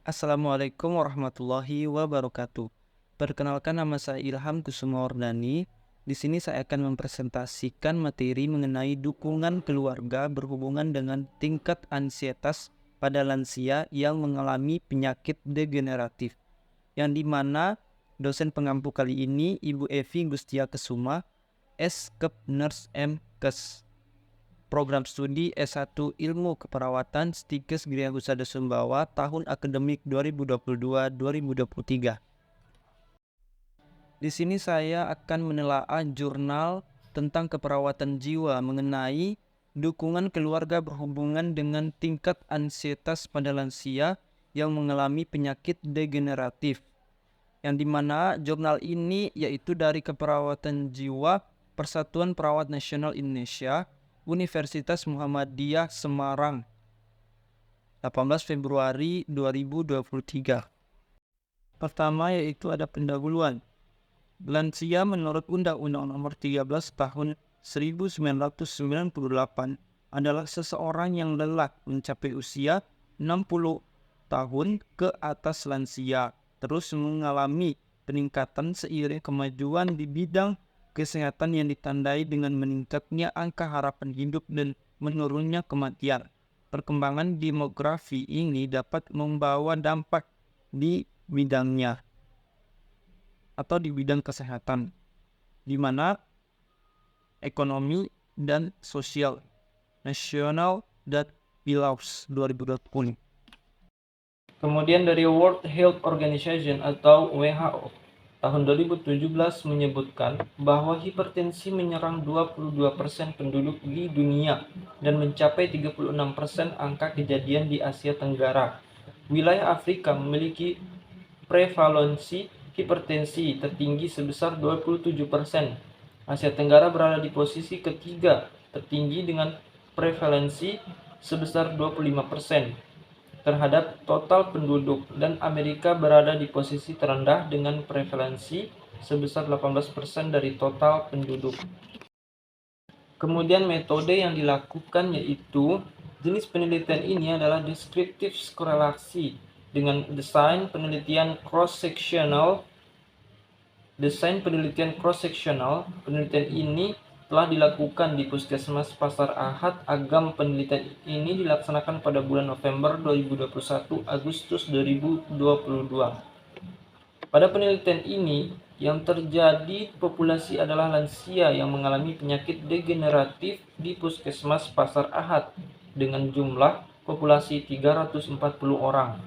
Assalamualaikum warahmatullahi wabarakatuh. Perkenalkan, nama saya Ilham Kusumawardani. Di sini saya akan mempresentasikan materi mengenai dukungan keluarga berhubungan dengan tingkat ansietas pada lansia yang mengalami penyakit degeneratif. Yang dimana dosen pengampu kali ini Ibu Evi Gustia Kesuma, S.Kep Nurse M.Kes. Program Studi S1 Ilmu Keperawatan Stikes Gria Husada Sumbawa tahun akademik 2022-2023. Di sini saya akan menelaah jurnal tentang keperawatan jiwa mengenai dukungan keluarga berhubungan dengan tingkat ansietas pada lansia yang mengalami penyakit degeneratif. Yang dimana jurnal ini yaitu dari Keperawatan Jiwa Persatuan Perawat Nasional Indonesia, Universitas Muhammadiyah Semarang, 18 Februari 2023. Pertama yaitu ada pendahuluan. Lansia menurut Undang-Undang Nomor 13 Tahun 1998 adalah seseorang yang lelah mencapai usia 60 tahun ke atas lansia, terus mengalami peningkatan seiring kemajuan di bidang kesehatan yang ditandai dengan meningkatnya angka harapan hidup dan menurunnya kematian. Perkembangan demografi ini dapat membawa dampak di bidangnya atau di bidang kesehatan, di mana ekonomi dan sosial nasional dan PILAUS 2020. Kemudian dari World Health Organization atau WHO tahun 2017 menyebutkan bahwa hipertensi menyerang 22% penduduk di dunia dan mencapai 36% angka kejadian di Asia Tenggara. Wilayah Afrika memiliki prevalensi hipertensi tertinggi sebesar 27%. Asia Tenggara berada di posisi ketiga tertinggi dengan prevalensi sebesar 25% terhadap total penduduk, dan Amerika berada di posisi terendah dengan prevalensi sebesar 18% dari total penduduk. Kemudian metode yang dilakukan yaitu jenis penelitian ini adalah deskriptif korelasi dengan desain penelitian cross-sectional. Penelitian ini telah dilakukan di Puskesmas Pasar Ahad Agam. Penelitian ini dilaksanakan pada bulan November 2021 Agustus 2022. Pada penelitian ini, yang terjadi populasi adalah lansia yang mengalami penyakit degeneratif di Puskesmas Pasar Ahad dengan jumlah populasi 340 orang.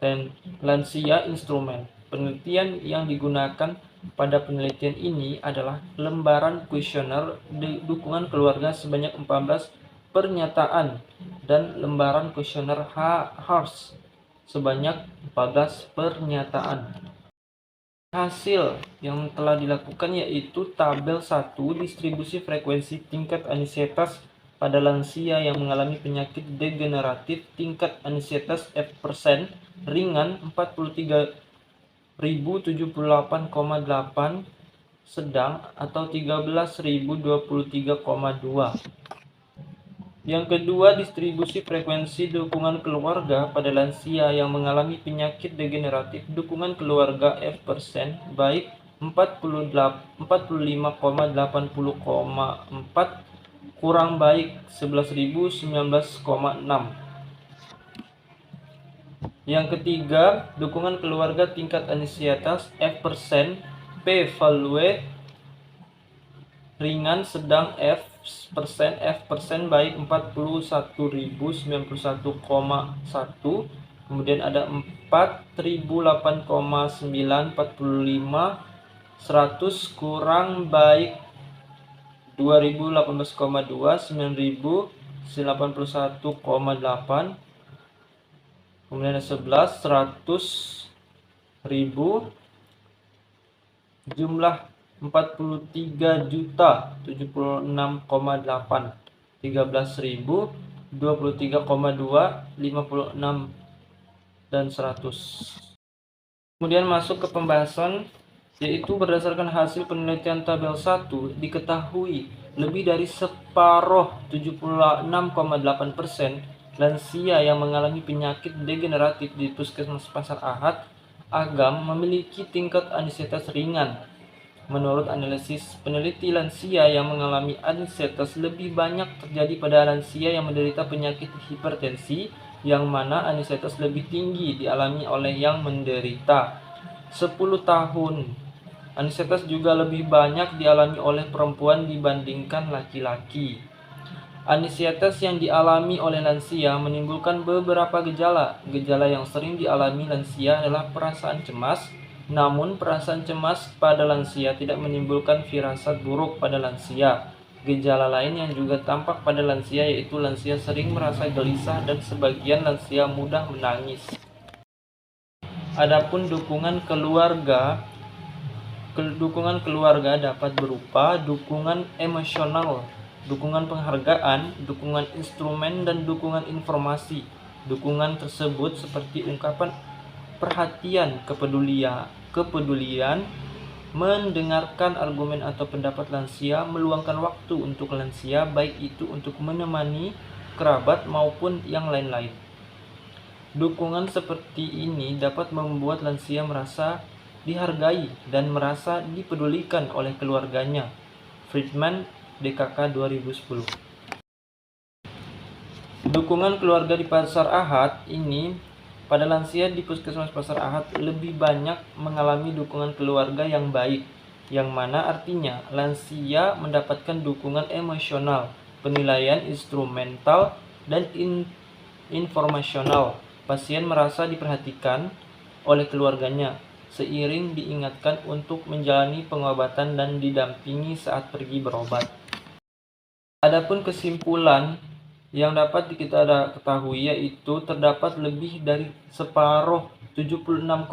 Dan lansia instrumen. Penelitian yang digunakan pada penelitian ini adalah lembaran kuesioner dukungan keluarga sebanyak 14 pernyataan dan lembaran kuesioner HARS sebanyak 14 pernyataan. Hasil yang telah dilakukan yaitu tabel 1 distribusi frekuensi tingkat ansietas pada lansia yang mengalami penyakit degeneratif. Tingkat ansietas F%, ringan 43.078,8, sedang atau 13.023,2. Yang kedua, distribusi frekuensi dukungan keluarga pada lansia yang mengalami penyakit degeneratif. Dukungan keluarga F%, baik 45,80,4, kurang baik 11.019,6. Yang ketiga, dukungan keluarga tingkat ansietas F%, P-value ringan, sedang F% baik 41.091,1. Kemudian ada 4.008,945, 100 kurang baik 2018,2, 9.081,8. Kemudian ada 11, 100.000, jumlah 43.076,8, 13.000, 23,2, 56, dan 100. Kemudian masuk ke pembahasan, yaitu berdasarkan hasil penelitian tabel 1 diketahui lebih dari separuh 76,8% lansia yang mengalami penyakit degeneratif di Puskesmas Pasar Ahad Agam memiliki tingkat ansietas ringan. Menurut analisis peneliti, lansia yang mengalami ansietas lebih banyak terjadi pada lansia yang menderita penyakit hipertensi, yang mana ansietas lebih tinggi dialami oleh yang menderita 10 tahun. Ansietas juga lebih banyak dialami oleh perempuan dibandingkan laki-laki. Ansietas yang dialami oleh lansia menimbulkan beberapa gejala. Gejala yang sering dialami lansia adalah perasaan cemas, namun perasaan cemas pada lansia tidak menimbulkan firasat buruk pada lansia. Gejala lain yang juga tampak pada lansia yaitu lansia sering merasa gelisah dan sebagian lansia mudah menangis. Adapun dukungan keluarga dapat berupa dukungan emosional, dukungan penghargaan, dukungan instrumen, dan dukungan informasi. Dukungan tersebut seperti ungkapan perhatian, kepedulian, mendengarkan argumen atau pendapat lansia, meluangkan waktu untuk lansia, baik itu untuk menemani kerabat maupun yang lain-lain. Dukungan seperti ini dapat membuat lansia merasa dihargai dan merasa dipedulikan oleh keluarganya. Friedman, DKK 2010. Dukungan keluarga di Pasar Ahad ini pada lansia di Puskesmas Pasar Ahad lebih banyak mengalami dukungan keluarga yang baik, yang mana artinya lansia mendapatkan dukungan emosional, penilaian instrumental, dan informasional. Pasien merasa diperhatikan oleh keluarganya, seiring diingatkan untuk menjalani pengobatan dan didampingi saat pergi berobat. Adapun kesimpulan yang dapat kita ketahui yaitu terdapat lebih dari separuh 76,8%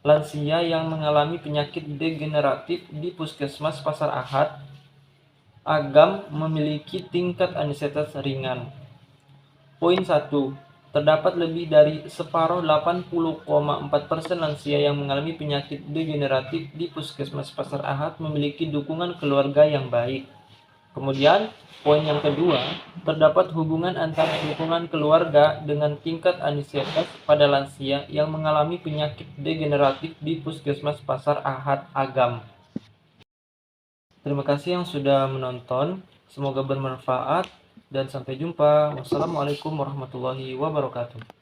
lansia yang mengalami penyakit degeneratif di Puskesmas Pasar Ahad Agam memiliki tingkat ansietas ringan. Poin 1. Terdapat lebih dari separuh 80,4% lansia yang mengalami penyakit degeneratif di Puskesmas Pasar Ahad memiliki dukungan keluarga yang baik. Kemudian, poin yang kedua, terdapat hubungan antara dukungan keluarga dengan tingkat ansietas pada lansia yang mengalami penyakit degeneratif di Puskesmas Pasar Ahad Agam. Terima kasih yang sudah menonton, semoga bermanfaat dan sampai jumpa. Wassalamualaikum warahmatullahi wabarakatuh.